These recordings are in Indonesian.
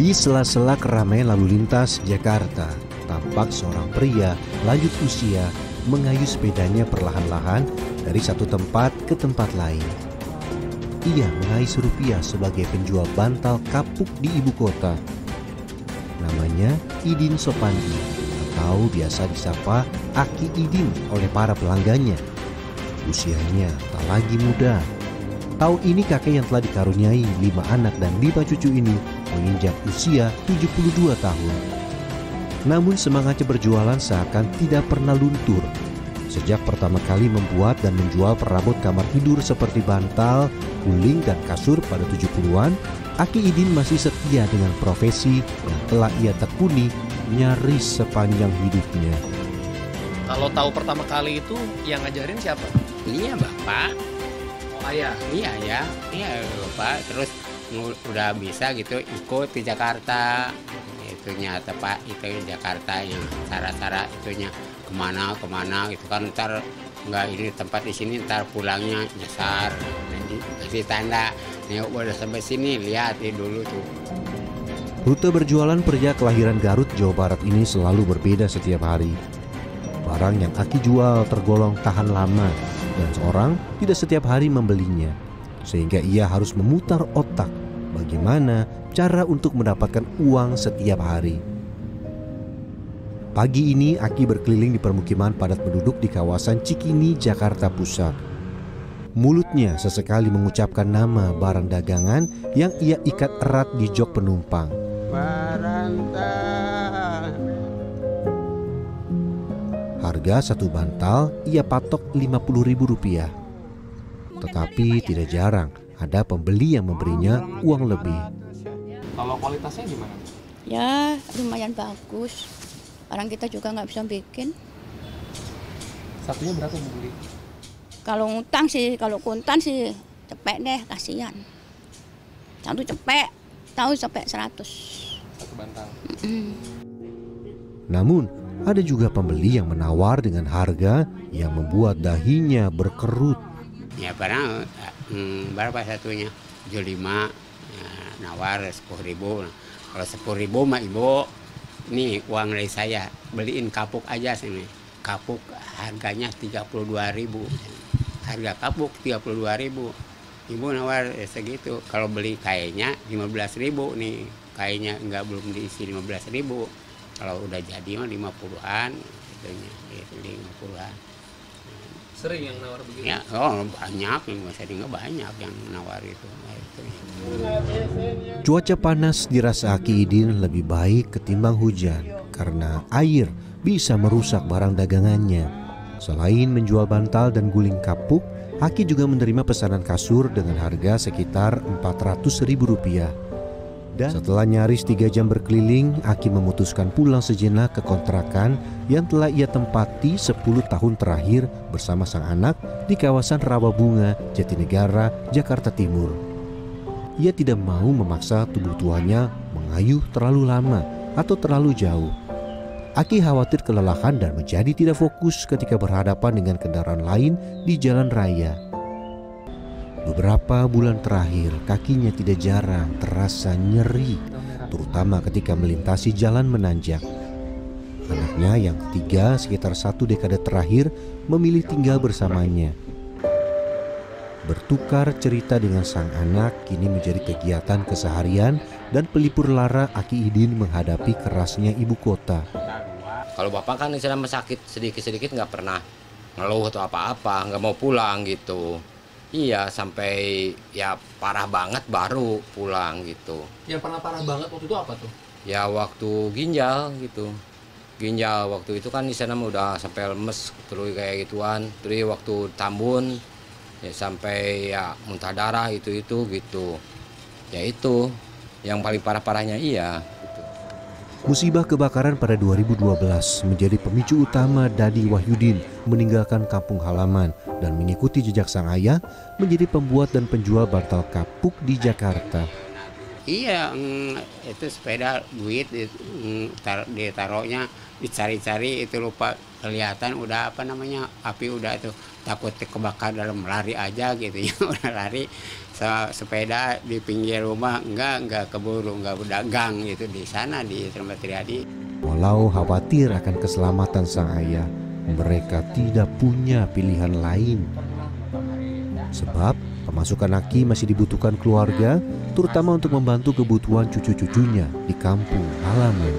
Di sela-sela keramaian lalu lintas Jakarta, tampak seorang pria lanjut usia mengayuh sepedanya perlahan-lahan dari satu tempat ke tempat lain. Ia mengais rupiah sebagai penjual bantal kapuk di ibu kota. Namanya Idin Sopandi, atau biasa disapa Aki Idin oleh para pelanggannya. Usianya tak lagi muda. Tahun ini kakek yang telah dikaruniai 5 anak dan 5 cucu ini menginjak usia 72 tahun. Namun semangatnya berjualan seakan tidak pernah luntur. Sejak pertama kali membuat dan menjual perabot kamar tidur seperti bantal, guling, dan kasur pada 70-an, Aki Idin masih setia dengan profesi yang telah ia tekuni nyaris sepanjang hidupnya. Kalau tahu pertama kali itu yang ngajarin siapa? Iya bapak. Oh ayah? Iya ya, iya bapak. Terus udah bisa gitu ikut ke Jakarta. Itunya tepat itu Jakarta yang cara-cara itunya kemana gitu kan, ntar nggak ini tempat di sini, ntar pulangnya nyasar nanti kasih tanda nih udah sampai sini, lihat dulu tuh. Rute berjualan pria kelahiran Garut, Jawa Barat ini selalu berbeda setiap hari. Barang yang Aki jual tergolong tahan lama dan seorang tidak setiap hari membelinya, sehingga ia harus memutar otak bagaimana cara untuk mendapatkan uang setiap hari. Pagi ini Aki berkeliling di permukiman padat penduduk di kawasan Cikini, Jakarta Pusat. Mulutnya sesekali mengucapkan nama barang dagangan yang ia ikat erat di jok penumpang. Harga satu bantal ia patok Rp50.000. Tetapi tidak jarang ada pembeli yang memberinya uang lebih. Kalau kualitasnya gimana? Ya lumayan bagus. Orang kita juga nggak bisa bikin. Satunya berapa beli? Kalau ngutang sih, kalau kontan sih cepet deh, kasihan. Satu cepet, tahu sampai 100. Satu bantal. Namun ada juga pembeli yang menawar dengan harga yang membuat dahinya berkerut. Ya barang berapa satunya? 75, ya, nawar 10.000. Kalau 10.000 mah ibu, nih uang dari saya, beliin kapuk aja sini. Kapuk harganya 32.000. Harga kapuk 32.000. Ibu nawar segitu. Kalau beli kayaknya 15.000 nih. Kayaknya enggak, belum diisi 15.000. Kalau udah jadi mah 50-an itunya, itu 50-an. Sering yang nawar begitu? Ya, oh banyak, yang banyak yang nawar itu. Nah, itu. Cuaca panas dirasa Aki Idin lebih baik ketimbang hujan karena air bisa merusak barang dagangannya. Selain menjual bantal dan guling kapuk, Aki juga menerima pesanan kasur dengan harga sekitar Rp400.000. Dan setelah nyaris 3 jam berkeliling, Aki memutuskan pulang sejenak ke kontrakan yang telah ia tempati 10 tahun terakhir bersama sang anak di kawasan Rawabunga, Jatinegara, Jakarta Timur. Ia tidak mau memaksa tubuh tuanya mengayuh terlalu lama atau terlalu jauh. Aki khawatir kelelahan dan menjadi tidak fokus ketika berhadapan dengan kendaraan lain di jalan raya. Beberapa bulan terakhir, kakinya tidak jarang terasa nyeri, terutama ketika melintasi jalan menanjak. Anaknya yang ketiga sekitar 1 dekade terakhir memilih tinggal bersamanya. Bertukar cerita dengan sang anak kini menjadi kegiatan keseharian dan pelipur lara Aki Idin menghadapi kerasnya ibu kota. Kalau bapak kan selama sakit sedikit-sedikit nggak pernah ngeluh atau apa-apa, nggak mau pulang gitu. Iya, sampai ya parah banget baru pulang gitu. Yang pernah parah banget waktu itu apa tuh? Ya waktu ginjal gitu. Ginjal waktu itu kan di sana udah sampai lemes terus kayak gituan. Terus waktu tambun ya sampai ya muntah darah itu gitu. Ya itu yang paling parah-parahnya iya. Musibah kebakaran pada 2012 menjadi pemicu utama Dadi Wahyudin meninggalkan kampung halaman dan mengikuti jejak sang ayah menjadi pembuat dan penjual bantal kapuk di Jakarta. Iya, itu sepeda duit ditaruhnya dicari-cari itu lupa kelihatan udah apa namanya api udah tuh takut kebakar dalam lari aja gitu ya. Udah lari sepeda di pinggir rumah, enggak keburu, enggak berdagang gitu di sana di tempat Riyadi. Walau khawatir akan keselamatan sang ayah, mereka tidak punya pilihan lain. Sebab pemasukan Aki masih dibutuhkan keluarga, terutama untuk membantu kebutuhan cucu-cucunya di kampung halaman.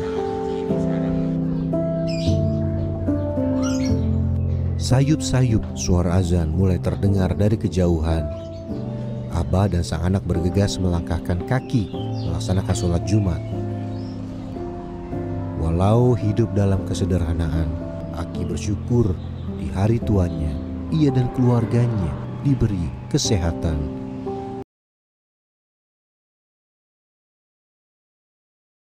Sayup-sayup suara azan mulai terdengar dari kejauhan. Abah dan sang anak bergegas melangkahkan kaki melaksanakan sholat Jumat. Walau hidup dalam kesederhanaan, Aki bersyukur di hari tuanya ia dan keluarganya diberi kesehatan.